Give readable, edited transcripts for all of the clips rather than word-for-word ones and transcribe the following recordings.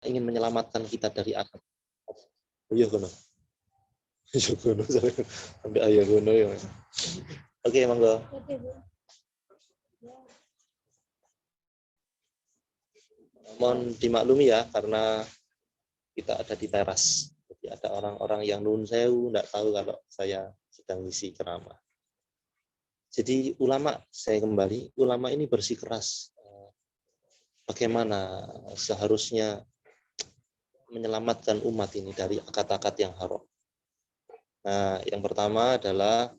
ingin menyelamatkan kita dari akad. Oh iya kono. Iya kono sampai ayah kono ya. Oke, monggo. Mohon dimaklumi ya karena kita ada di teras. Jadi ada orang-orang yang nun sewu enggak tahu kalau saya sedang ngisi ceramah. Jadi ulama, saya kembali, ulama ini bersikeras bagaimana seharusnya menyelamatkan umat ini dari akad-akad yang haram. Nah, yang pertama adalah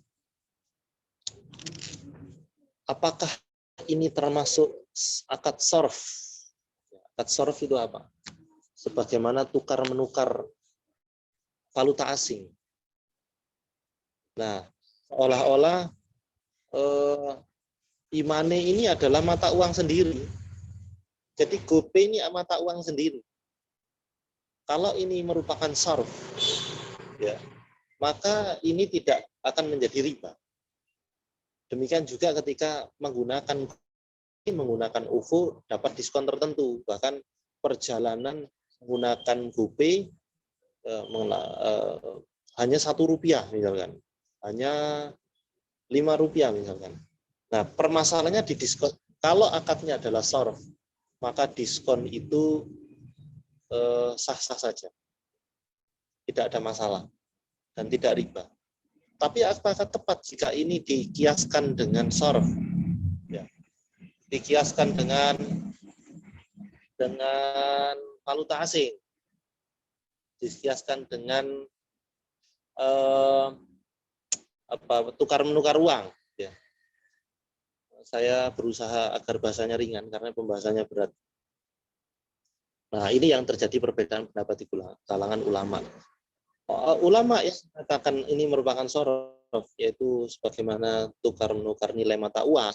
apakah ini termasuk akad sorf? Akad sorf itu apa? Sebagaimana tukar menukar valuta asing. Nah, seolah-olah imane ini adalah mata uang sendiri. Jadi GoPay ini mata uang sendiri. Kalau ini merupakan sorf, ya, maka ini tidak akan menjadi riba. Demikian juga ketika menggunakan OVO dapat diskon tertentu, bahkan perjalanan menggunakan GoPay hanya Rp1 misalkan, hanya Rp5 misalkan. Nah, permasalahannya di diskon. Kalau akadnya adalah sorf, maka diskon itu sah-sah saja, tidak ada masalah dan tidak riba. Tapi apakah tepat jika ini dikiaskan dengan sorf, ya, dikiaskan dengan valuta asing, dikiaskan dengan tukar menukar uang, ya. Saya berusaha agar bahasanya ringan karena pembahasannya berat. Nah, ini yang terjadi perbedaan pendapat di kalangan ulama. Ulama yang mengatakan ini merupakan sorof, yaitu sebagaimana tukar menukar nilai mata uang,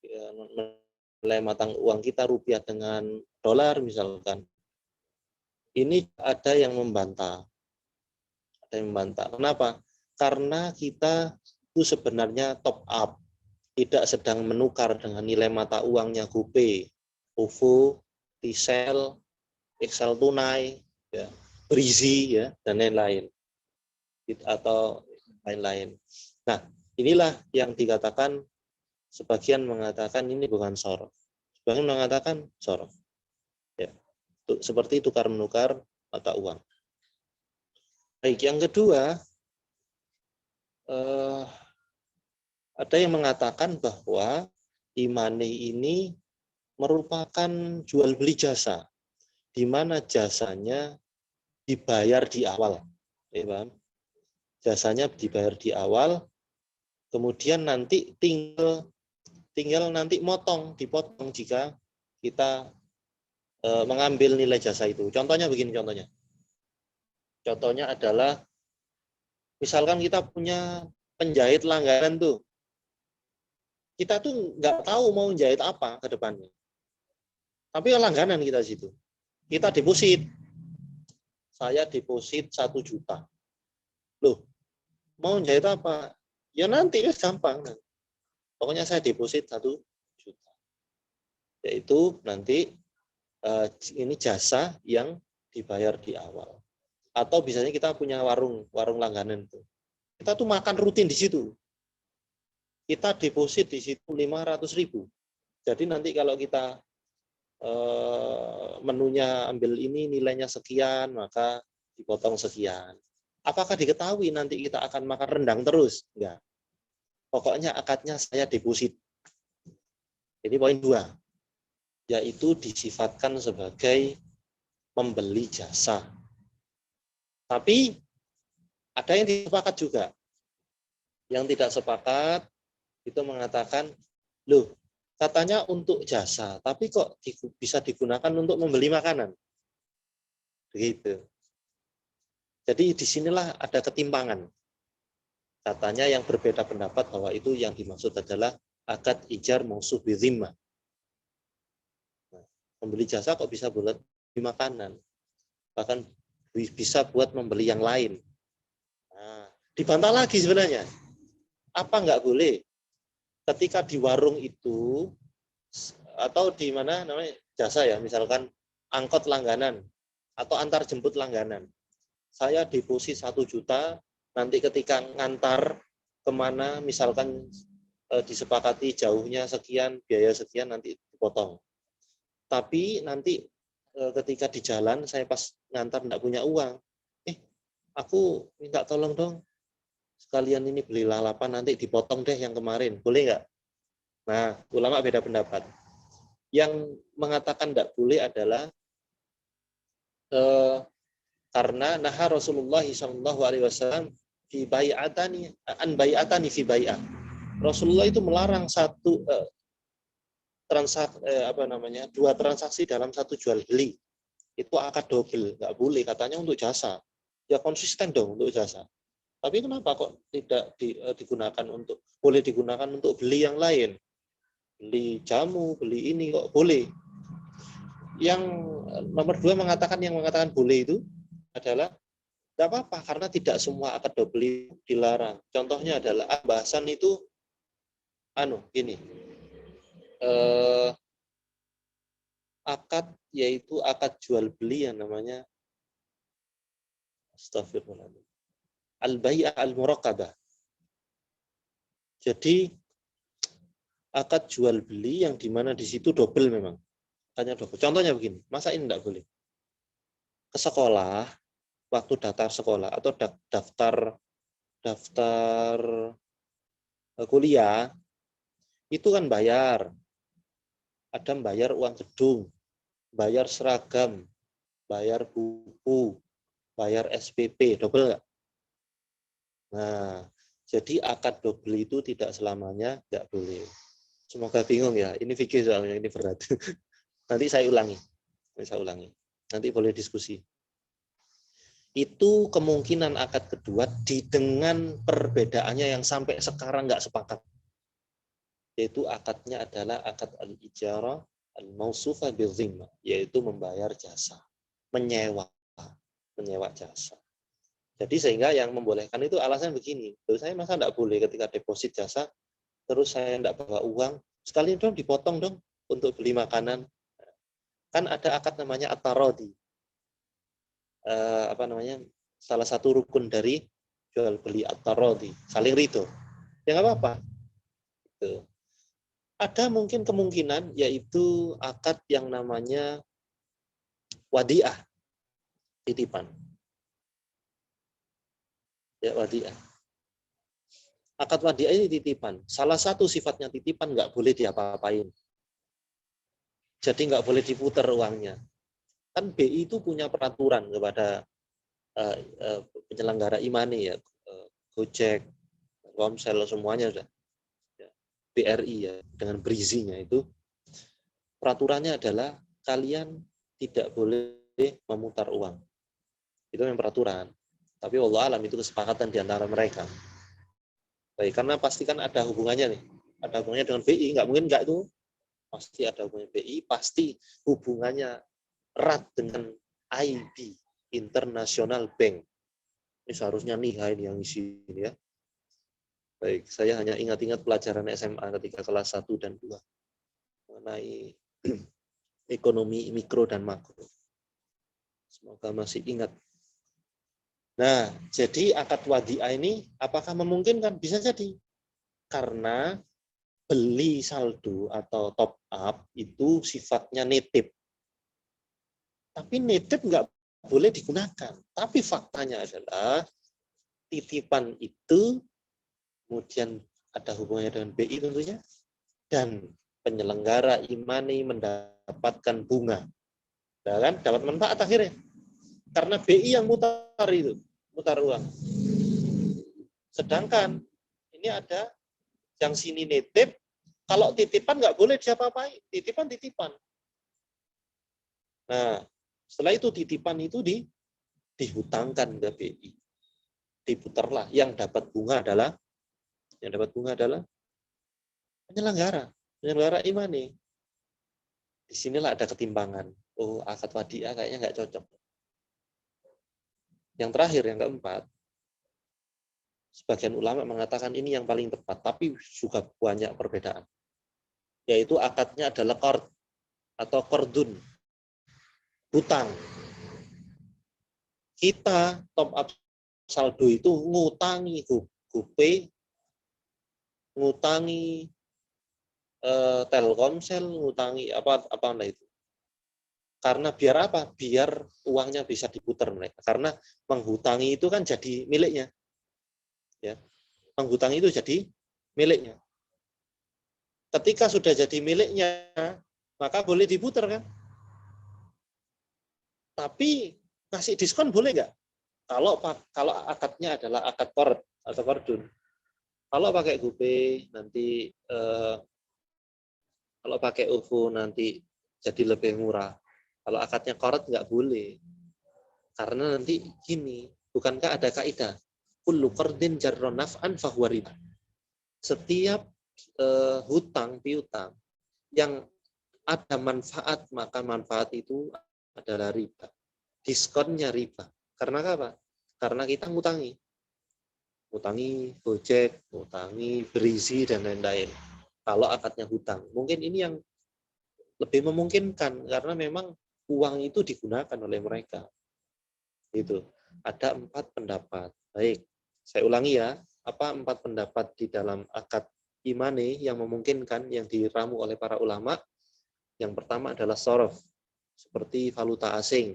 ya, nilai mata uang kita rupiah dengan dolar misalkan. Ini ada yang membantah. Ada yang membantah. Kenapa? Karena kita itu sebenarnya top up, tidak sedang menukar dengan nilai mata uangnya GoPay, OVO, T-Cell, Excel tunai, ya, Brizi, ya, dan lain-lain, atau lain-lain. Nah, inilah yang dikatakan, sebagian mengatakan ini bukan sorof, sebagian mengatakan sorof, ya, seperti tukar menukar mata uang. Baik, yang kedua, ada yang mengatakan bahwa e-money ini merupakan jual beli jasa, di mana jasanya dibayar di awal, ya, paham? Jasanya dibayar di awal, kemudian nanti tinggal nanti dipotong jika kita mengambil nilai jasa itu. Contohnya begini, contohnya adalah misalkan kita punya penjahit langganan tuh, kita tuh nggak tahu mau menjahit apa ke depannya. Tapi langganan kita situ. Kita deposit. Saya deposit 1 juta. Loh, mau jahit apa? Ya nanti gampang. Pokoknya saya deposit 1 juta. Yaitu nanti ini jasa yang dibayar di awal. Atau biasanya kita punya warung langganan itu. Kita tuh makan rutin di situ. Kita deposit di situ 500.000. Jadi nanti kalau kita menunya ambil ini nilainya sekian, maka dipotong sekian. Apakah diketahui nanti kita akan makan rendang terus? Enggak. Pokoknya akadnya saya deposit. Ini poin 2, yaitu disifatkan sebagai membeli jasa. Tapi ada yang tidak sepakat juga. Yang tidak sepakat itu mengatakan, loh, katanya untuk jasa, tapi kok bisa digunakan untuk membeli makanan? Begitu. Jadi disinilah ada ketimpangan. Katanya yang berbeda pendapat bahwa itu yang dimaksud adalah akad ijar mausuh bidzimmah. Nah, membeli jasa kok bisa buat beli makanan? Bahkan bisa buat membeli yang lain. Nah, dibantah lagi sebenarnya. Apa nggak boleh? Ketika di warung itu atau di mana namanya jasa ya, misalkan angkot langganan atau antar jemput langganan. Saya deposit 1 juta, nanti ketika ngantar kemana, misalkan disepakati jauhnya sekian, biaya sekian, nanti dipotong. Tapi nanti ketika di jalan, saya pas ngantar enggak punya uang, aku minta tolong dong, sekalian ini beli lalapan, nanti dipotong deh yang kemarin, boleh nggak? Nah, ulama beda pendapat. Yang mengatakan tidak boleh adalah karena naha Rasulullah SAW fi bai'atani an bai'atani fi bai'ah. Rasulullah itu melarang dua transaksi dalam satu jual beli. Itu akad double, nggak boleh, katanya untuk jasa. Ya konsisten dong untuk jasa. Tapi kenapa kok tidak boleh digunakan untuk beli yang lain? Beli jamu, beli ini kok boleh. Yang nomor 2 mengatakan boleh itu adalah tidak apa-apa karena tidak semua akad double dilarang. Contohnya adalah bahasan itu gini. Akad yaitu akad jual beli yang namanya astagfirullahaladzim. Al-bai'ah al-muraqabah. Jadi akad jual beli yang dimana di situ double memang. Hanya double. Contohnya begini, masa ini tidak boleh? Ke sekolah, waktu daftar sekolah atau daftar kuliah, itu kan bayar. Ada bayar uang gedung, bayar seragam, bayar buku, bayar SPP, double nggak? Nah, jadi akad double itu tidak selamanya nggak boleh. Semoga bingung ya, ini fikih soalnya, ini berat. Nanti saya ulangi. Nanti boleh diskusi. Itu kemungkinan akad kedua dengan perbedaannya yang sampai sekarang nggak sepakat. Yaitu akadnya adalah akad al-ijarah al-mausufa bil-dhimmah, yaitu membayar jasa, menyewa jasa. Jadi sehingga yang membolehkan itu alasan begini, saya masa enggak boleh ketika deposit jasa, terus saya enggak bawa uang, sekali dong dipotong dong untuk beli makanan. Kan ada akad namanya at-taradi. Salah satu rukun dari jual beli at-taradi, saling ridho. Ya nggak apa-apa. Gitu. Ada mungkin kemungkinan yaitu akad yang namanya wadi'ah, titipan. Ya, wadi'ah. Akad wadi'ah ini titipan. Salah satu sifatnya titipan nggak boleh diapa-apain. Jadi nggak boleh diputar uangnya. Kan BI itu punya peraturan kepada penyelenggara imani ya, Gojek, Komsel semuanya sudah. Ya, BRI ya dengan brizinya itu peraturannya adalah kalian tidak boleh memutar uang. Itu yang peraturan. Tapi wallahu alam itu kesepakatan di antara mereka. Baik, karena pasti kan ada hubungannya nih. Ada hubungannya dengan BI, nggak mungkin nggak itu. Pasti ada hubungannya BI, pasti hubungannya erat dengan IB, International Bank. Ini seharusnya NIHA ini yang isi ini ya. Baik, saya hanya ingat-ingat pelajaran SMA ketika kelas 1 dan 2 mengenai ekonomi mikro dan makro. Semoga masih ingat. Nah, jadi akad wadi'ah ini apakah memungkinkan? Bisa jadi. Karena beli saldo atau top up itu sifatnya nitip. Tapi nitip nggak boleh digunakan. Tapi faktanya adalah titipan itu kemudian ada hubungannya dengan BI tentunya, dan penyelenggara imani mendapatkan bunga. Nah, kan dapat manfaat akhirnya. Karena BI yang mutar uang. Sedangkan ini ada yang sini nitip, kalau titipan nggak boleh diapa-apain, titipan. Nah, setelah itu titipan itu dihutangkan ke BI. Diputarlah, yang dapat bunga adalah penyelenggara imani. Disinilah ada ketimpangan. Oh, akad wadi'ah kayaknya nggak cocok. Yang terakhir, yang keempat, sebagian ulama mengatakan ini yang paling tepat, tapi juga banyak perbedaan. Yaitu akadnya adalah qard atau qardun. hutang. Kita top up saldo itu ngutangi GoPay, ngutangi Telkomsel, ngutangi apa lah itu. Karena biar apa? Biar uangnya bisa diputar mereka. Karena menghutangi itu kan jadi miliknya. Ya. Menghutangi itu jadi miliknya. Ketika sudah jadi miliknya, maka boleh diputar kan? Tapi kasih diskon boleh nggak? Kalau akadnya adalah akad qard atau qardun. Kalau pakai GoPay nanti kalau pakai OVO nanti jadi lebih murah. Kalau akadnya qard nggak boleh. Karena nanti gini, bukankah ada kaidah kullu qardin jarra naf'an fahuwa riba. Setiap hutang piutang yang ada manfaat, maka manfaat itu adalah riba. Diskonnya riba. Karena apa? Karena kita ngutangi Gojek, ngutangi Berisi dan lain-lain. Kalau akadnya hutang, mungkin ini yang lebih memungkinkan karena memang uang itu digunakan oleh mereka. Itu ada 4 pendapat. Baik, saya ulangi ya. Apa 4 pendapat di dalam akad imani yang memungkinkan yang diramu oleh para ulama? Yang pertama adalah sorof, seperti valuta asing.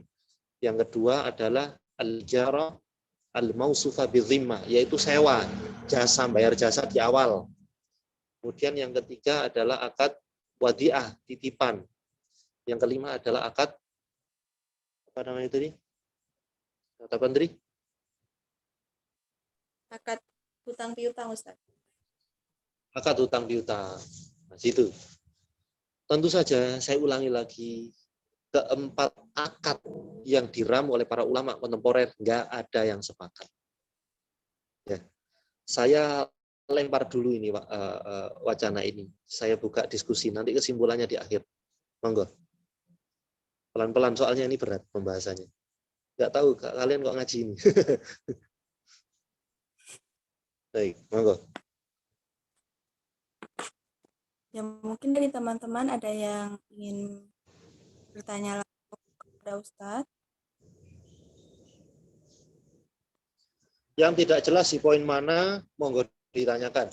Yang kedua adalah al-jarah al-mausufa bizimma, yaitu sewa, jasa, bayar jasa di awal. Kemudian yang ketiga adalah akad wadiah, titipan. Yang kelima adalah akad apa namanya itu nih? Kata Pandri? Akad hutang piutang, Ustaz. Akad hutang piutang. Nah, situ. Tentu saja saya ulangi lagi, keempat akad yang diramu oleh para ulama kontemporer nggak ada yang sepakat. Ya. Saya lempar dulu ini wacana ini. Saya buka diskusi, nanti kesimpulannya di akhir. Monggo. Pelan-pelan soalnya ini berat pembahasannya. Nggak tahu kalian kok ngaji ini. Baik, monggo. Ya mungkin dari teman-teman ada yang ingin bertanya langsung kepada Ustadz. Yang tidak jelas di poin mana, monggo ditanyakan.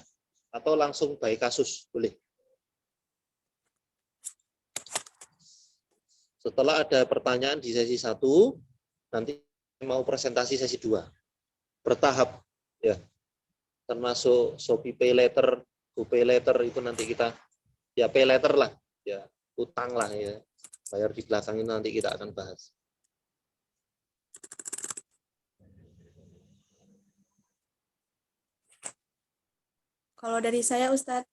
Atau langsung by kasus, boleh. Setelah ada pertanyaan di sesi 1, nanti mau presentasi sesi 2. Bertahap, ya. Termasuk Shopee Pay Later, GoPay Later itu nanti kita, ya Pay Later lah, ya utang lah ya. Bayar di belakang ini nanti kita akan bahas. Kalau dari saya Ustadz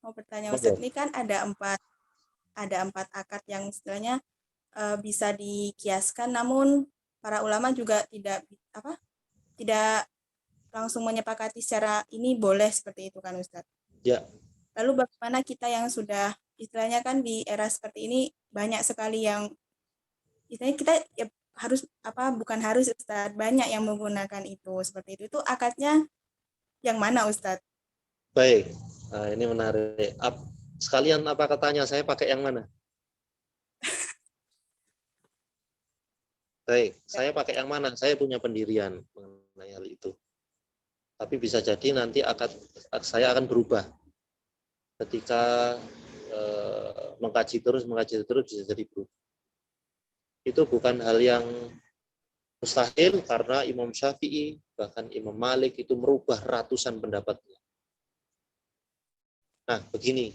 mau bertanya Ustadz, ini kan ada empat akad yang istilahnya bisa dikiaskan, namun para ulama juga tidak langsung menyepakati secara ini boleh seperti itu kan Ustadz. Ya. Lalu bagaimana kita yang sudah istilahnya kan di era seperti ini banyak sekali yang istilahnya kita ya bukan harus Ustadz, banyak yang menggunakan itu seperti itu. Itu akadnya yang mana Ustadz? Baik, nah, ini menarik. Sekalian apa katanya, saya pakai yang mana? Baik, saya pakai yang mana? Saya punya pendirian mengenai hal itu. Tapi bisa jadi nanti saya akan berubah. Ketika mengkaji terus bisa jadi berubah. Itu bukan hal yang mustahil karena Imam Syafi'i, bahkan Imam Malik itu merubah ratusan pendapatnya. Nah, begini,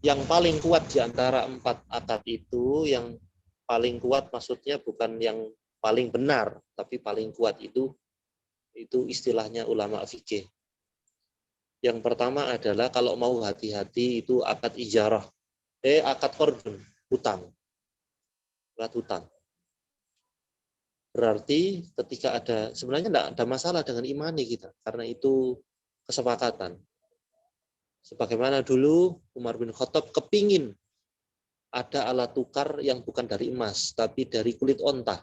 yang paling kuat di antara 4 akad itu, yang paling kuat maksudnya bukan yang paling benar, tapi paling kuat itu istilahnya ulama fikih. Yang pertama adalah kalau mau hati-hati itu akad ijarah, akad qardun, hutang. Akad hutang. Berarti ketika sebenarnya tidak ada masalah dengan imani kita, karena itu kesepakatan. Sebagaimana dulu Umar bin Khattab kepingin ada alat tukar yang bukan dari emas, tapi dari kulit onta.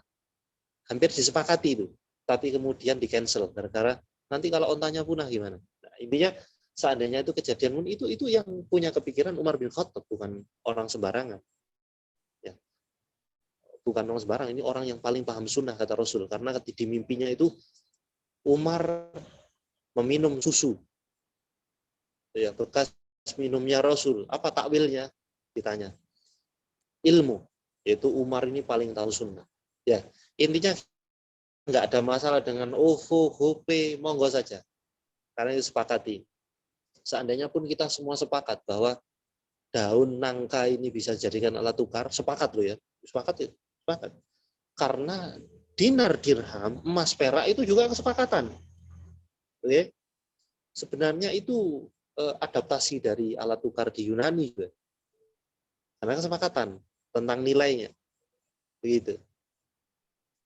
Hampir disepakati itu, tapi kemudian di-cancel gara-gara nanti kalau ontanya punah gimana. Nah, intinya seandainya itu kejadian itu yang punya kepikiran Umar bin Khattab, bukan orang sembarangan. Ya. bukan orang sembarang, ini orang yang paling paham sunnah kata Rasul, karena di mimpinya itu Umar meminum susu, ya, bekas minumnya Rasul. Apa takwilnya? Ditanya. Ilmu, yaitu Umar ini paling tahu sunnah. Ya, intinya nggak ada masalah dengan OVO, HOPE, monggo saja. Karena itu sepakati. Seandainya pun kita semua sepakat bahwa daun nangka ini bisa dijadikan alat tukar, sepakat loh ya. Sepakat ya, sepakat. Karena dinar dirham, emas perak itu juga kesepakatan. Oke? Sebenarnya itu adaptasi dari alat tukar di Yunani juga. Karena kesepakatan tentang nilainya. Begitu.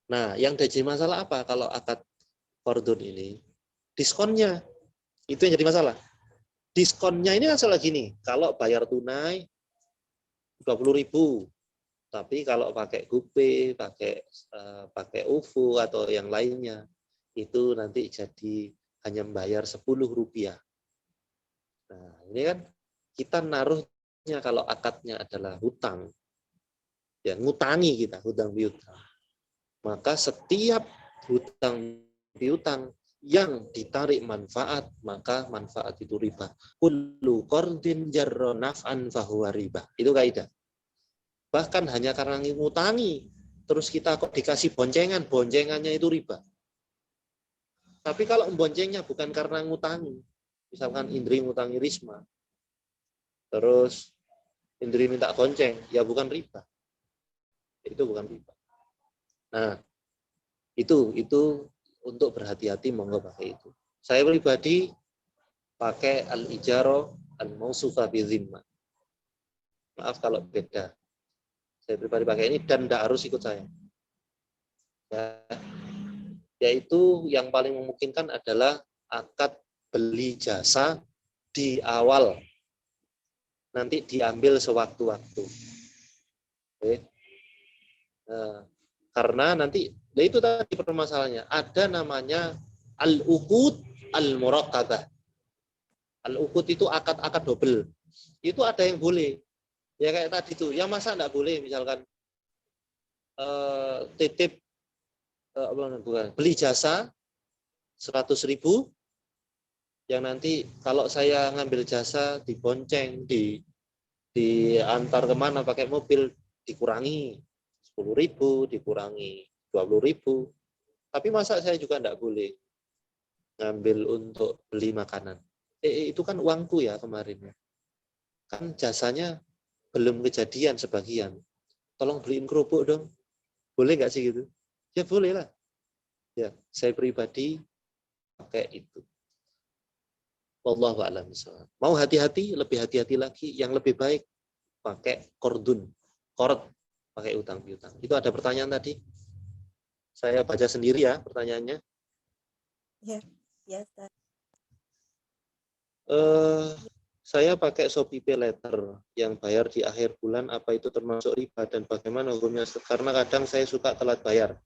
Nah, yang jadi masalah apa kalau akad qardun ini? Diskonnya. Itu yang jadi masalah. Diskonnya ini masalah gini, kalau bayar tunai 20.000, tapi kalau pakai GoPay, pakai OVO atau yang lainnya, itu nanti jadi hanya membayar Rp10. Nah, ini kan kita naruhnya kalau akadnya adalah hutang, ya ngutangi kita, hutang piutang. Maka setiap hutang piutang yang ditarik manfaat, maka manfaat itu riba. Kullu qardin jarra naf'an fahuwa riba. Itu kaidah. Bahkan hanya karena ngutangi, terus kita kok dikasih boncengan, boncengannya itu riba. Tapi kalau boncengnya bukan karena ngutangi, misalkan Indri ngutangi Risma, terus Indri minta gonceng, ya bukan riba. Itu bukan riba. Nah, itu untuk berhati-hati, monggo pakai itu. Saya pribadi pakai al-ijaro al-mausufa bizimma. Maaf kalau beda. Saya pribadi pakai ini dan tidak harus ikut saya. Ya, yaitu yang paling memungkinkan adalah akad beli jasa di awal. Nanti diambil sewaktu-waktu. Oke. Nah, karena nanti, nah itu tadi permasalahannya. Ada namanya al-uqud al-muraqqabah. Al-uqud itu akad-akad double. Itu ada yang boleh. Ya kayak tadi tuh. Ya masa enggak boleh misalkan titip beli jasa 100.000 yang nanti kalau saya ngambil jasa dibonceng, diantar kemana pakai mobil dikurangi 10.000, dikurangi 20.000. Tapi masa saya juga enggak boleh ngambil untuk beli makanan? Itu kan uangku ya kemarin. Kan jasanya belum kejadian sebagian. Tolong beliin kerupuk dong. Boleh nggak sih gitu? Ya boleh lah. Ya, saya pribadi pakai itu. Wallahu a'lam bishawab. Mau hati-hati, lebih hati-hati lagi. Yang lebih baik pakai qardun. Qard, pakai utang piutang. Itu ada pertanyaan tadi. Saya baca sendiri ya pertanyaannya. Ya, ya, Ustaz. Saya pakai Shopee Pay Later yang bayar di akhir bulan, apa itu termasuk riba dan bagaimana hukumnya? Karena kadang saya suka telat bayar.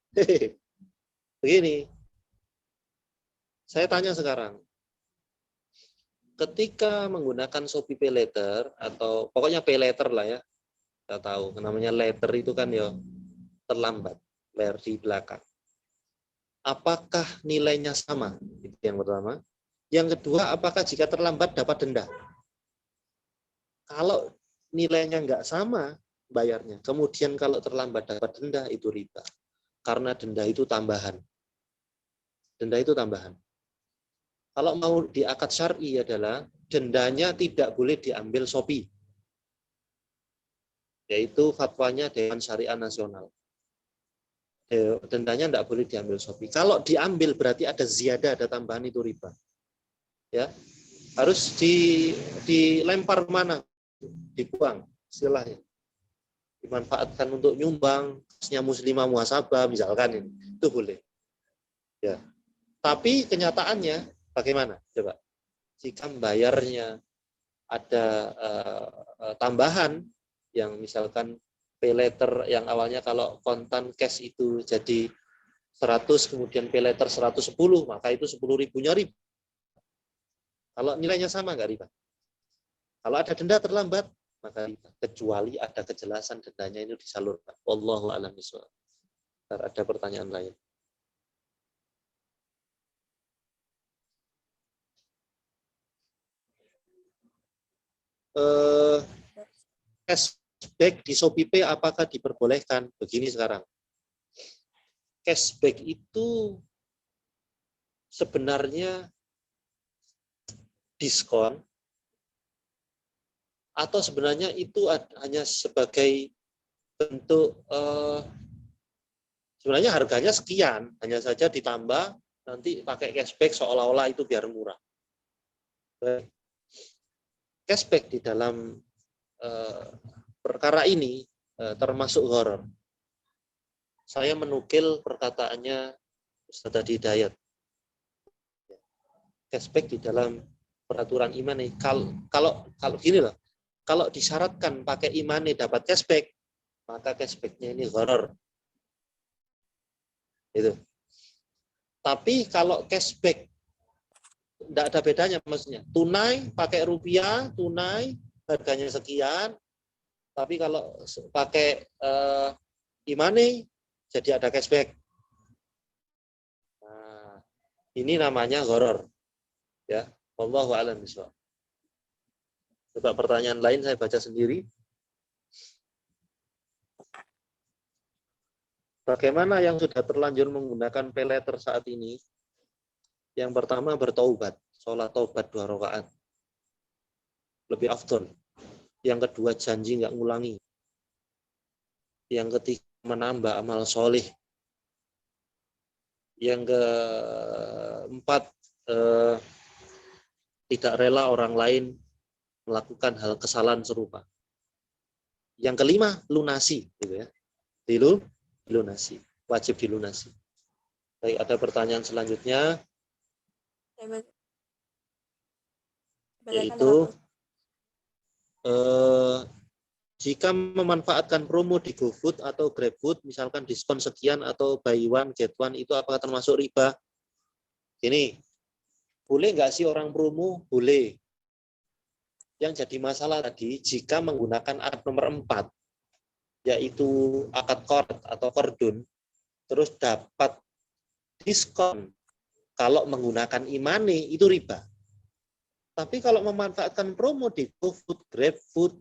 Begini, saya tanya sekarang, ketika menggunakan Shopee Pay Later atau pokoknya Pay Later lah ya, kita tahu namanya letter itu kan ya terlambat, bayar di belakang. Apakah nilainya sama? Itu yang pertama. Yang kedua, apakah jika terlambat dapat denda? Kalau nilainya nggak sama bayarnya, kemudian kalau terlambat dapat denda, itu riba. Karena denda itu tambahan. Denda itu tambahan. Kalau mau di akad syar'i adalah dendanya tidak boleh diambil Shopee. Yaitu fatwanya Dewan Syariah Nasional. Dendanya tidak boleh diambil Shopee. Kalau diambil berarti ada ziyadah, ada tambahan, itu riba. Ya, harus dilempar mana? Dibuang istilahnya, dimanfaatkan untuk nyumbang, khasnya muslimah muhasabah misalkan, itu boleh ya. Tapi kenyataannya bagaimana coba jika bayarnya ada tambahan yang misalkan pay later yang awalnya kalau kontan cash itu jadi 100, kemudian pay later 110, maka itu 10.000-nya riba. Kalau nilainya sama nggak riba. Kalau ada denda terlambat, maka riba. Kecuali ada kejelasan dendanya itu disalurkan. Wallahu a'lam bishawab. Ada pertanyaan lain. Cashback di ShopeePay apakah diperbolehkan? Begini sekarang. Cashback itu sebenarnya diskon atau sebenarnya itu hanya sebagai bentuk sebenarnya harganya sekian, hanya saja ditambah nanti pakai cashback seolah-olah itu biar murah. Cashback di dalam perkara ini termasuk horor. Saya menukil perkataannya Ustaz Adi Hidayat. Cashback di dalam peraturan imani. Kalau gini loh, kalau disyaratkan pakai imani dapat cashback, maka cashbacknya ini horor. Itu. Tapi kalau cashback tidak ada bedanya, maksudnya tunai pakai rupiah, tunai harganya sekian, tapi kalau pakai imani jadi ada cashback. Nah, ini namanya horor. Ya, wallahu a'lam bishawab. Coba pertanyaan lain saya baca sendiri. Bagaimana yang sudah terlanjur menggunakan pay letter saat ini? Yang pertama bertaubat, sholat taubat 2 rakaat. Lebih afdol. Yang kedua janji nggak ngulangi. Yang ketiga menambah amal soleh. Yang keempat tidak rela orang lain melakukan hal kesalahan serupa. Yang kelima lunasi, gitu ya. Dilunasi, wajib dilunasi. Baik, ada pertanyaan selanjutnya, yaitu jika memanfaatkan promo di GoFood atau GrabFood, misalkan diskon sekian atau buy one get one, itu apakah termasuk riba? Ini boleh nggak sih orang promo? Boleh. Yang jadi masalah tadi, jika menggunakan akad nomor 4, yaitu akad qard atau kordun, terus dapat diskon kalau menggunakan imani, itu riba. Tapi kalau memanfaatkan promo di GoFood, GrabFood,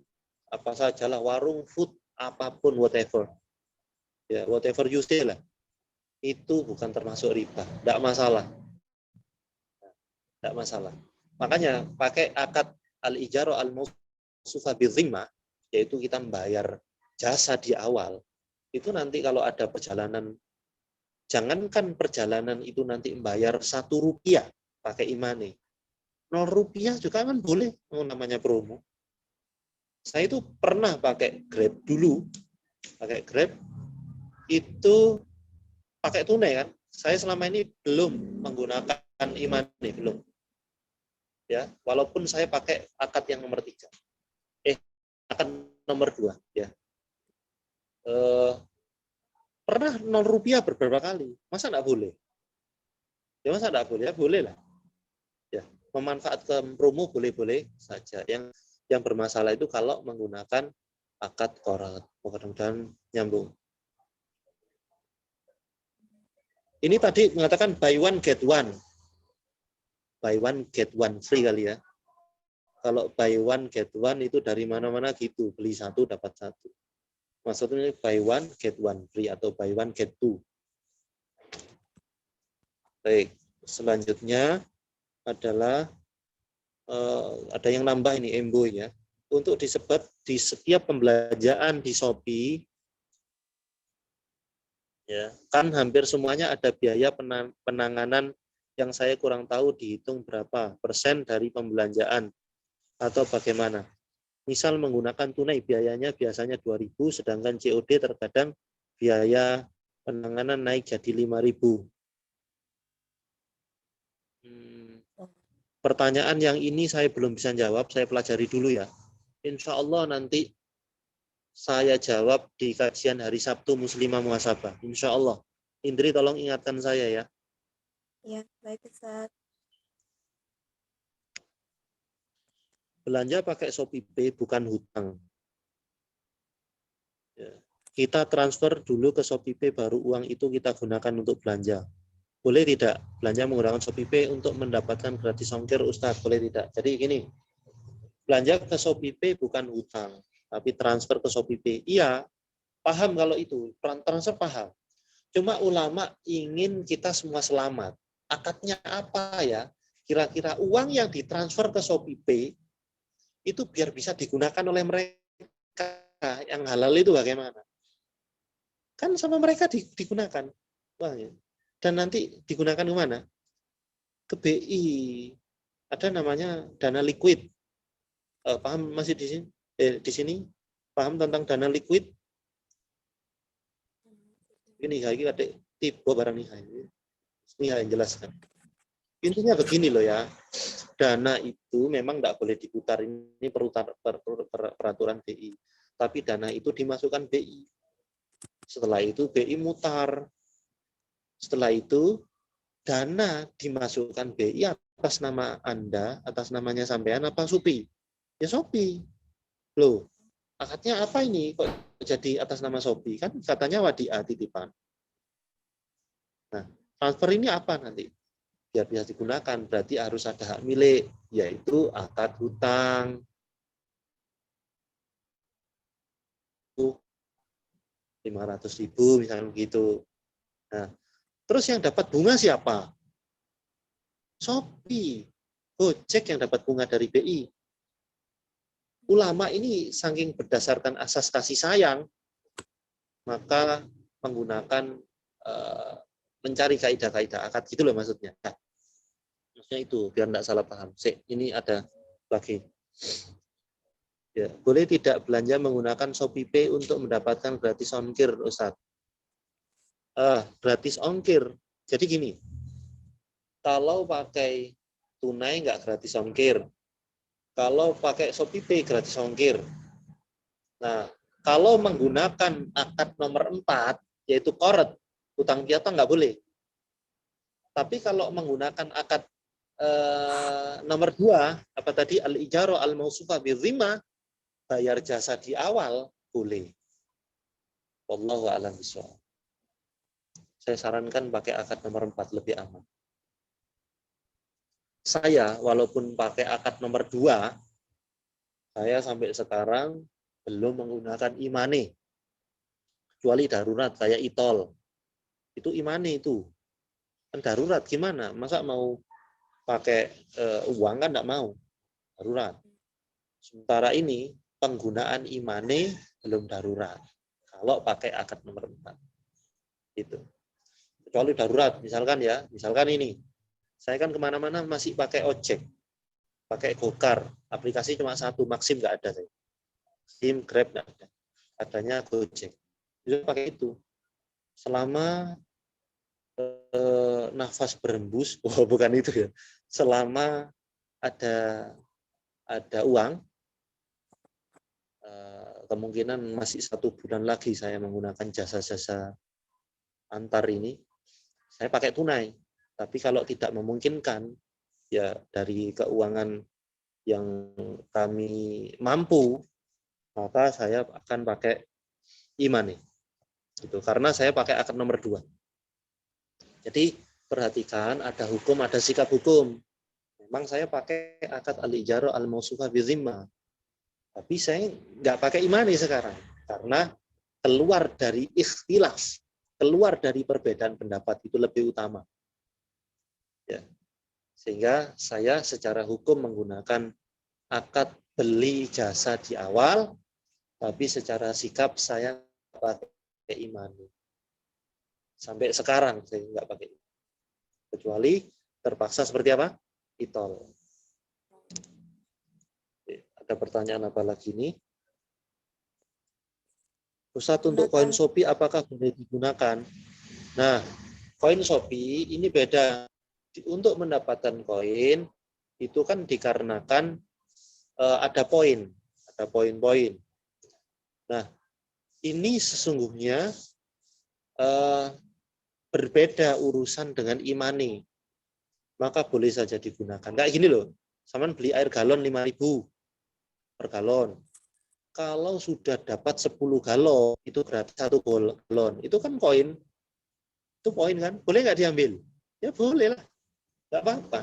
apa sajalah, warung food, apapun, whatever. Ya, whatever you say lah. Itu bukan termasuk riba. Tidak masalah. Tidak masalah. Makanya pakai akad al-ijarah al-mawsufa bil-dhimmah, yaitu kita membayar jasa di awal. Itu nanti kalau ada perjalanan, jangankan perjalanan itu nanti membayar 1 rupiah pakai imani. 0 rupiah juga kan boleh, namanya promo. Saya itu pernah pakai Grab dulu, pakai Grab itu pakai tunai kan. Saya selama ini belum menggunakan imani, belum. Ya, walaupun saya pakai akad yang nomor 3. Akad nomor 2, ya. Pernah 0 rupiah beberapa kali. Masa enggak boleh? Ya masa enggak boleh? Ya boleh lah. Ya, memanfaatkan promo boleh-boleh saja. Yang bermasalah itu kalau menggunakan akad qard. Mudah-mudahan nyambung. Ini tadi mengatakan buy one get one. Buy one get one free kali ya. Kalau buy one get one itu dari mana-mana gitu. Beli 1 dapat 1. Maksudnya buy one get one free atau buy one get 2. Baik, selanjutnya adalah ada yang nambah ini Embo ya. Untuk disebut di setiap pembelanjaan di Shopee, ya kan hampir semuanya ada biaya penanganan yang saya kurang tahu dihitung berapa persen dari pembelanjaan atau bagaimana. Misal menggunakan tunai biayanya biasanya 2.000, sedangkan COD terkadang biaya penanganan naik jadi 5.000. Pertanyaan yang ini saya belum bisa jawab, saya pelajari dulu ya. Insya Allah nanti saya jawab di kajian hari Sabtu Muslimah Muhasabah. Insya Allah. Indri tolong ingatkan saya ya. Ya, baik Ustaz. Belanja pakai ShopeePay bukan hutang. kita transfer dulu ke ShopeePay, baru uang itu kita gunakan untuk belanja. Boleh tidak belanja menggunakan ShopeePay untuk mendapatkan gratis ongkir, Ustadz? Boleh tidak? Jadi gini, belanja ke ShopeePay bukan hutang, tapi transfer ke ShopeePay. Iya, paham kalau itu, transfer paham. Cuma ulama ingin kita semua selamat. Akadnya apa ya? Kira-kira uang yang ditransfer ke ShopeePay itu biar bisa digunakan oleh mereka yang halal itu bagaimana? Kan sama mereka digunakan uangnya. Dan nanti digunakan ke mana? Ke BI. Ada namanya dana liquid. Paham masih di sini? Di sini paham tentang dana liquid? Ini lagi ada tipe barang nih. Ini yang jelaskan. Intinya begini loh ya. Dana itu memang tidak boleh diputar, ini peraturan BI. Tapi dana itu dimasukkan BI. Setelah itu BI mutar. Setelah itu dana dimasukkan BI atas nama Anda, atas namanya sampean apa Shopee? Ya Shopee. Loh, akadnya apa ini kok jadi atas nama Shopee? Kan katanya wadiah titipan. Nah, transfer ini apa nanti? Biar bisa digunakan, berarti harus ada hak milik, yaitu akad hutang. 500.000 misalnya begitu. Nah, terus yang dapat bunga siapa? Shopee. Gojek yang dapat bunga dari BI. Ulama ini saking berdasarkan asas kasih sayang, maka menggunakan mencari kaidah-kaidah akad gitu loh maksudnya. Nah, maksudnya itu biar tidak salah paham. Ini ada lagi. Ya, boleh tidak belanja menggunakan ShopeePay untuk mendapatkan gratis ongkir, Ustaz? Gratis ongkir. Jadi gini, kalau pakai tunai nggak gratis ongkir. Kalau pakai ShopeePay gratis ongkir. Nah, kalau menggunakan akad nomor 4, yaitu koret, utang piutang nggak boleh. Tapi kalau menggunakan akad nomor 2, apa tadi, al-ijarah al-mausufa bizimah, bayar jasa di awal, boleh. Wallahu a'lam bishawab. Saya sarankan pakai akad nomor 4, lebih aman. Saya, walaupun pakai akad nomor 2, saya sampai sekarang belum menggunakan imane. Kecuali darurat, saya itol. Itu imane itu. Kan darurat, gimana? Masa mau pakai uang kan enggak mau. Darurat. Sementara ini, penggunaan imane belum darurat. Kalau pakai akad nomor 4. Itu. Kecuali darurat, misalkan ya, misalkan ini. Saya kan kemana-mana masih pakai ojek. Pakai Gokar. Aplikasi cuma satu, Maxim nggak ada. Maxim, Grab nggak ada. Adanya Gojek. Bisa pakai itu. Selama nafas berembus, bukan itu ya. Selama ada uang, kemungkinan masih 1 bulan lagi saya menggunakan jasa-jasa antar ini. Saya pakai tunai. Tapi kalau tidak memungkinkan, ya dari keuangan yang kami mampu, maka saya akan pakai imane. Gitu. Karena saya pakai akad nomor 2. Jadi perhatikan, ada hukum, ada sikap hukum. Memang saya pakai akad al-ijarah al-mausufa bizimah. Tapi saya nggak pakai imane sekarang. Karena keluar dari ikhtilaf, keluar dari perbedaan pendapat itu lebih utama. Ya. Sehingga saya secara hukum menggunakan akad beli jasa di awal, tapi secara sikap saya pakai imane. Sampai sekarang saya nggak pakai. Kecuali terpaksa seperti apa? Itol. Ada pertanyaan apa lagi nih? Ustadz, untuk koin Shopee apakah boleh digunakan? Nah, koin Shopee ini beda. Untuk mendapatkan koin itu kan dikarenakan ada poin, ada poin-poin. Nah, ini sesungguhnya berbeda urusan dengan imani. Maka boleh saja digunakan. Kayak gini loh, saman beli air galon 5.000 per galon. kalau sudah dapat 10 galon, itu gratis 1 galon. Itu kan poin. Itu poin kan? Boleh nggak diambil? Ya boleh lah. Nggak apa-apa.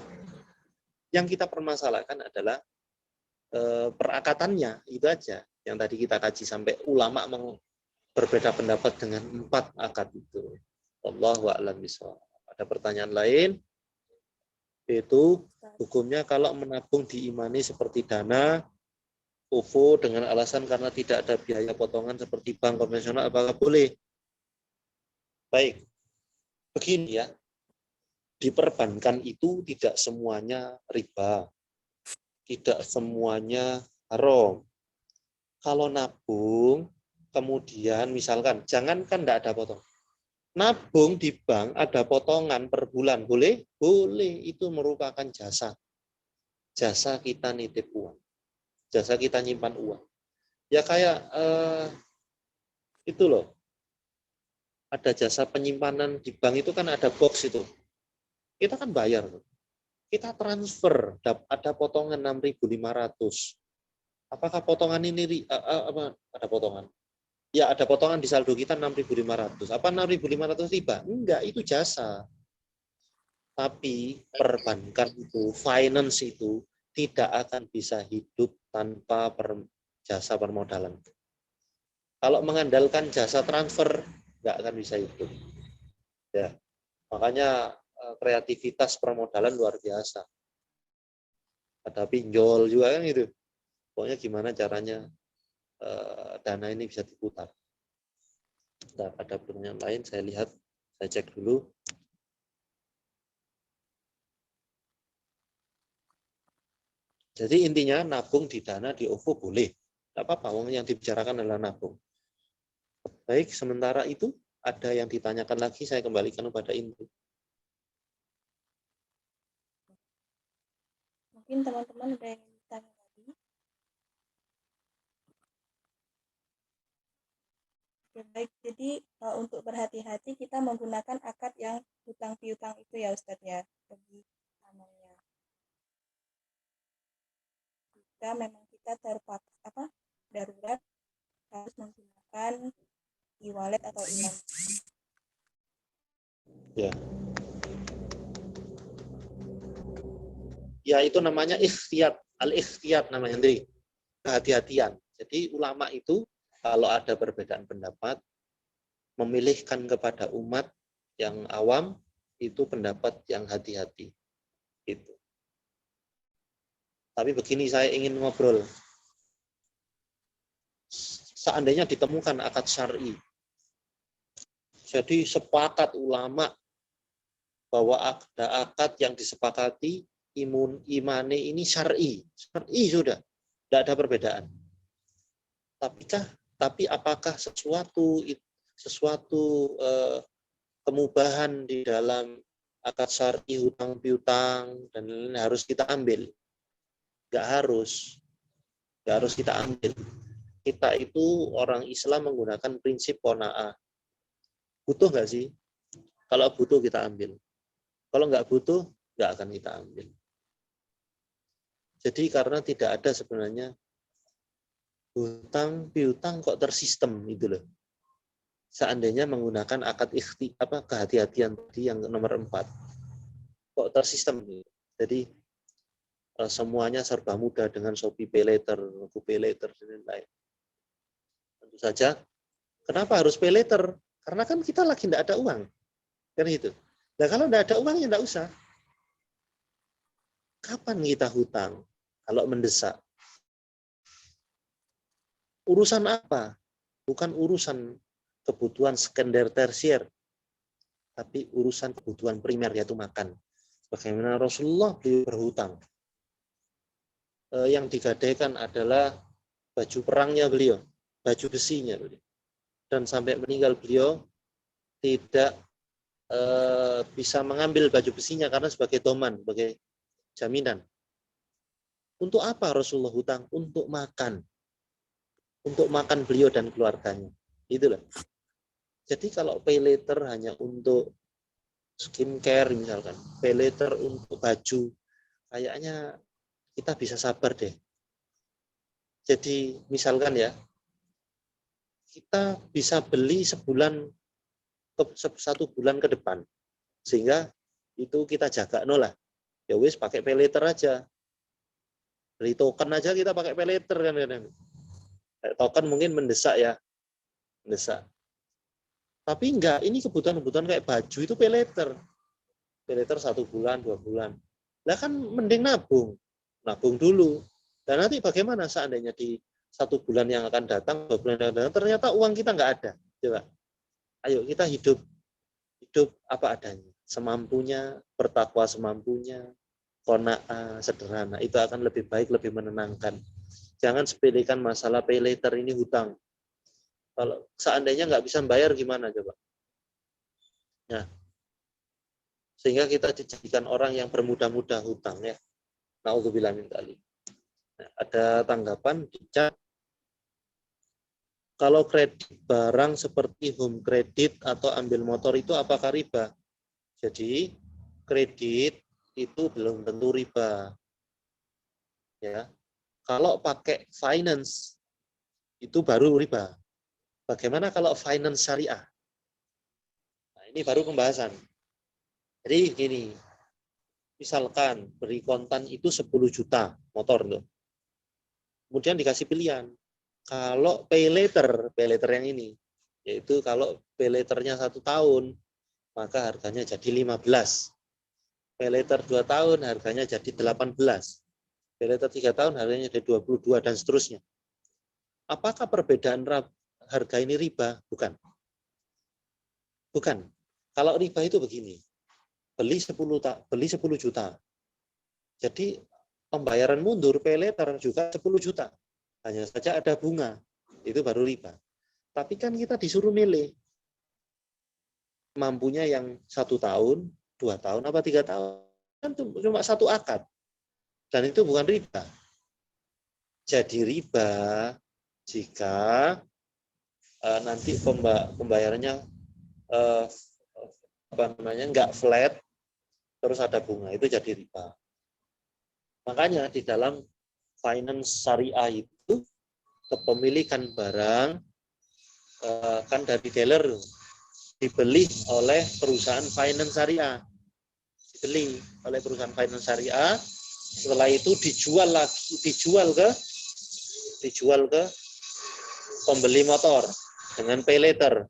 Yang kita permasalahkan adalah perakatannya, itu aja. Yang tadi kita kaji sampai ulama berbeda pendapat dengan 4 akad itu. Wallahu a'lam bishawab. Ada pertanyaan lain? Yaitu hukumnya kalau menabung diimani seperti dana OVO dengan alasan karena tidak ada biaya potongan seperti bank konvensional, apakah boleh? Baik, begini ya, di perbankan itu tidak semuanya riba, tidak semuanya haram. Kalau nabung, kemudian misalkan, jangankan tidak ada potongan, nabung di bank ada potongan per bulan, boleh? Boleh, itu merupakan jasa. Jasa kita nitip uang, jasa kita nyimpan uang. Ya kayak itu loh, ada jasa penyimpanan di bank itu kan ada box itu. Kita kan bayar. Kita transfer, ada potongan 6.500. Apakah potongan ini ada potongan? Ya ada potongan di saldo kita 6.500. Apa 6.500 riba? Enggak, itu jasa. Tapi perbankan itu, finance itu tidak akan bisa hidup tanpa jasa permodalan. Kalau mengandalkan jasa transfer, nggak akan bisa hidup. Ya, makanya kreativitas permodalan luar biasa. Ada pinjol juga kan gitu. Pokoknya gimana caranya dana ini bisa diputar. Nah, ada pertanyaan lain, saya lihat, saya cek dulu. Jadi intinya nabung di dana di OVO boleh. Tidak apa-apa, yang dibicarakan adalah nabung. Baik, sementara itu ada yang ditanyakan lagi, saya kembalikan kepada Indri. Mungkin teman-teman ada yang ditanya lagi. Oke, baik, jadi untuk berhati-hati kita menggunakan akad yang hutang piutang itu ya Ustadz ya, bagi namanya. Jika memang kita terpaksa darurat harus menggunakan e-wallet atau e-loan. Ya. Ya itu namanya ikhtiyat, al-ikhtiyat namanya Indri. Kehati-hatian. Jadi ulama itu kalau ada perbedaan pendapat memilihkan kepada umat yang awam itu pendapat yang hati-hati. Gitu. Tapi begini, saya ingin ngobrol. Seandainya ditemukan akad syar'i, jadi sepakat ulama bahwa ada akad yang disepakati imane ini syar'i, sudah, tidak ada perbedaan. Tapi apakah sesuatu kemubahan di dalam akad syar'i hutang piutang dan lain-lain harus kita ambil? Nggak harus kita ambil. Kita itu orang Islam menggunakan prinsip qanaah. Butuh nggak sih? Kalau butuh kita ambil. Kalau nggak butuh, nggak akan kita ambil. Jadi karena tidak ada sebenarnya hutang piutang kok tersistem itu loh. Seandainya menggunakan akad kehati-hatian tadi yang nomor 4, kok tersistem. Jadi semuanya serba mudah dengan Shopee Pay Later, GoPay Later dan lain-lain. Tentu saja, kenapa harus pay later? Karena kan kita lagi tidak ada uang, kan itu. Nah kalau tidak ada uang ya tidak usah. Kapan kita hutang? Kalau mendesak. Urusan apa? Bukan urusan kebutuhan sekunder tersier, tapi urusan kebutuhan primer yaitu makan. Bagaimana Rasulullah beliau berhutang. Yang digadaikan adalah baju perangnya beliau, baju besinya beliau. Dan sampai meninggal beliau tidak bisa mengambil baju besinya karena sebagai doman, sebagai jaminan. Untuk apa Rasulullah hutang? Untuk makan. Untuk makan beliau dan keluarganya. Itulah. Jadi kalau pay later hanya untuk skincare misalkan, pay later untuk baju, kayaknya kita bisa sabar deh. Jadi misalkan ya, kita bisa beli sebulan satu bulan ke depan, sehingga itu kita jaga lah. Ya wis pakai pay later aja, beli token aja kita pakai pay later kan. Token mungkin mendesak ya, mendesak. Tapi enggak, ini kebutuhan-kebutuhan kayak baju itu pay later 1 bulan 2 bulan. Lah kan mending nabung dulu. Dan nanti bagaimana seandainya di 1 bulan yang akan datang, 2 bulan yang akan datang, ternyata uang kita nggak ada. Coba, ayo kita hidup apa adanya, semampunya, bertakwa semampunya, qanaah, sederhana. Itu akan lebih baik, lebih menenangkan. Jangan sepelekan masalah pay later ini hutang. Kalau seandainya nggak bisa bayar gimana coba? Nah, sehingga kita dijadikan orang yang bermudah-mudah hutang ya. Nauzubillah min dzalik. Nah, ada tanggapan di chat. Kalau kredit barang seperti home credit atau ambil motor itu apakah riba? Jadi kredit itu belum tentu riba. Ya. Kalau pakai finance itu baru riba. Bagaimana kalau finance syariah? Nah, ini baru pembahasan. Jadi gini, misalkan beri kontan itu 10 juta motor tuh. Kemudian dikasih pilihan. Kalau pay later yang ini, yaitu kalau pay letternya 1 tahun, maka harganya jadi 15. Pay later 2 tahun, harganya jadi 18. Pay later 3 tahun, harganya jadi 22, dan seterusnya. Apakah perbedaan harga ini riba? Bukan. Bukan. Kalau riba itu begini, beli 10 juta. Jadi pembayaran mundur pay later juga 10 juta. Hanya saja ada bunga, itu baru riba. Tapi kan kita disuruh milih, mampunya yang 1 tahun, 2 tahun, apa 3 tahun, kan cuma 1 akad. Dan itu bukan riba. Jadi riba jika nanti pembayarannya nggak flat, terus ada bunga, itu jadi riba. Makanya di dalam finance syariah itu kepemilikan barang kan dari dealer dibeli oleh perusahaan finance syariah, dibeli oleh perusahaan finance syariah, setelah itu dijual ke pembeli motor dengan pay later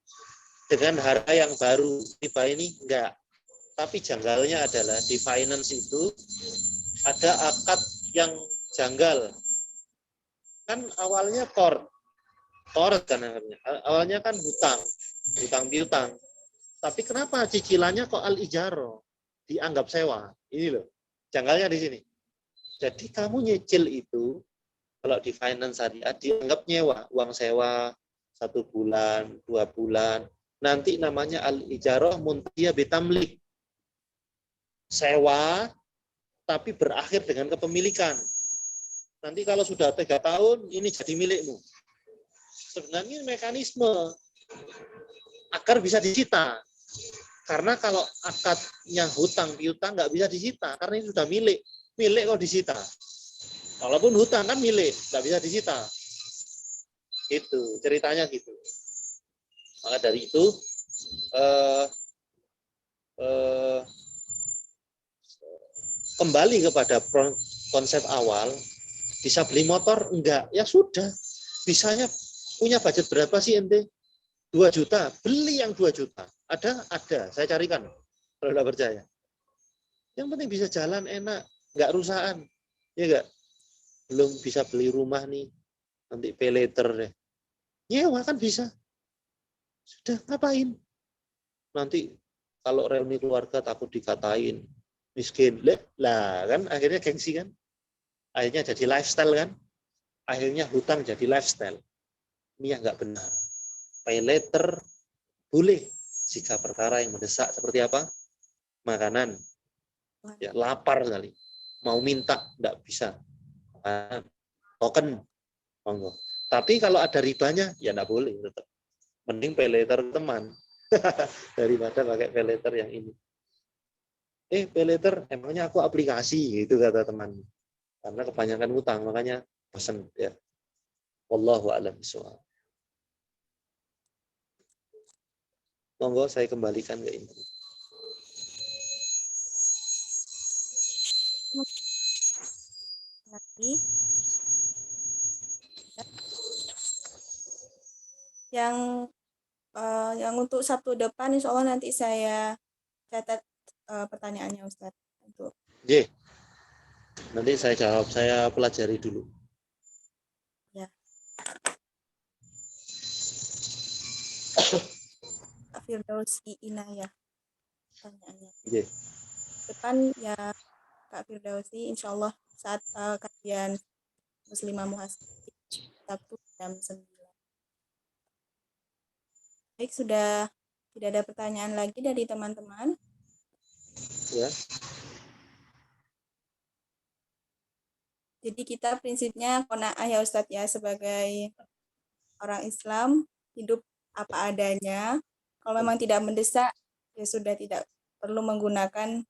dengan harga yang baru. Riba ini enggak. Tapi janggalnya adalah di finance itu ada akad yang janggal. Kan awalnya qard kan awalnya kan hutang piutang. Tapi kenapa cicilannya kok al-ijaro, dianggap sewa? Ini loh, janggalnya di sini. Jadi kamu nyicil itu kalau di finance syariah dianggap nyewa, uang sewa 1 bulan, 2 bulan. Nanti namanya al-ijaroh muntiyah bitamlik. Sewa tapi berakhir dengan kepemilikan. Nanti kalau sudah 3 tahun, ini jadi milikmu. Sebenarnya mekanisme agar bisa disita. Karena kalau akadnya hutang piutang nggak bisa disita, karena ini sudah milik. Milik kok disita. Walaupun hutang kan milik, nggak bisa disita. Itu ceritanya gitu. Maka dari itu kembali kepada konsep awal, bisa beli motor? Enggak. Ya sudah. Bisanya punya budget berapa sih ente? 2 juta. Beli yang 2 juta. Ada? Ada. Saya carikan. Kalau tidak percaya. Yang penting bisa jalan enak. Enggak rusaan. Ya enggak? Belum bisa beli rumah nih. Nanti pay later deh. Nyewa kan bisa. Sudah, ngapain? Nanti kalau reuni keluarga takut dikatain miskin. Lah kan akhirnya gengsi kan? Akhirnya jadi lifestyle kan? Akhirnya hutang jadi lifestyle. Ini yang nggak benar. Pay later boleh jika perkara yang mendesak seperti apa? Makanan. Ya, lapar sekali. Mau minta nggak bisa. Token. Monggo. Tapi kalau ada ribanya ya nggak boleh tetap. Mending pay later teman daripada pakai pay later yang ini. Pay later emangnya aku aplikasi gitu kata teman. Karena kebanyakan utang makanya pesen ya. Wallahu a'lam bishawab. Monggo saya kembalikan ke Indra. Lagi yang untuk Sabtu depan insya Allah nanti saya catat pertanyaannya Ustadz untuk Ye, nanti saya jawab, saya pelajari dulu. ya. Kak Firdausi Inayah pertanyaannya. Ye. Depan ya Kak Firdausi insya Allah saat kajian Muslimah Muhasabah Sabtu jam 9. Baik, sudah tidak ada pertanyaan lagi dari teman-teman. Ya. Jadi kita prinsipnya qanaah ya Ustadz ya, sebagai orang Islam hidup apa adanya. Kalau memang tidak mendesak ya sudah, tidak perlu menggunakan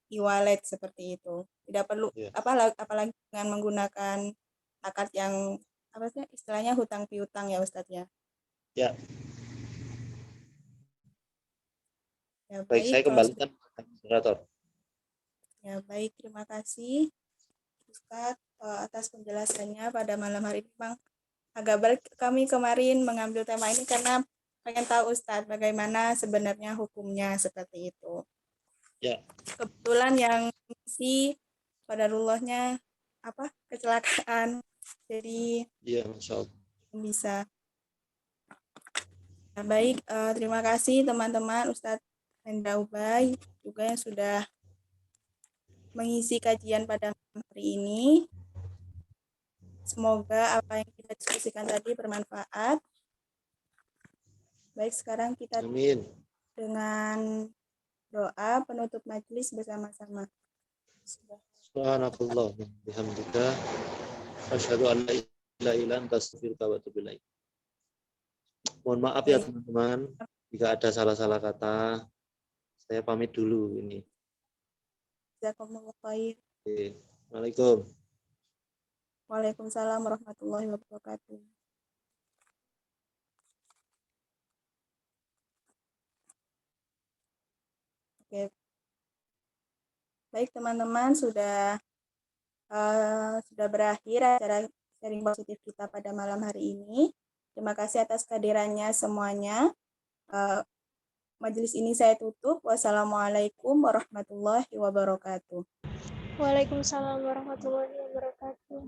e-wallet seperti itu. Tidak perlu Ya. apalagi dengan menggunakan akad yang apa sih istilahnya hutang piutang ya Ustadz ya. Ya. Ya Baik, saya kalau kembalikan ke moderator. ya baik, terima kasih Ustadz atas penjelasannya pada malam hari ini. Bang, agak berat kami kemarin mengambil tema ini karena pengen tahu Ustadz bagaimana sebenarnya hukumnya seperti itu. Ya. Kebetulan yang si qadarullahnya kecelakaan, jadi Iya, Masya Allah. bisa. Nah, baik, terima kasih teman-teman Ustadz Hendra Ubay juga yang sudah mengisi kajian pada hari ini. Semoga apa yang kita diskusikan tadi bermanfaat. Baik, sekarang kita Amin. dengan doa penutup majelis bersama-sama. Subhanallah, bihamdika, asyhadu an la ilaha illa anta astaghfiruka wa atubu ilaik. Mohon maaf ya Baik. teman-teman, jika ada salah-salah kata, saya pamit dulu ini. Jazakumullah khair. Oke. Waalaikumsalam. Waalaikumsalam warahmatullahi wabarakatuh. Oke. Baik teman-teman, sudah berakhir acara sharing positif kita pada malam hari ini. Terima kasih atas kehadirannya semuanya. Majelis ini saya tutup. Wassalamualaikum warahmatullahi wabarakatuh. Waalaikumsalam warahmatullahi wabarakatuh.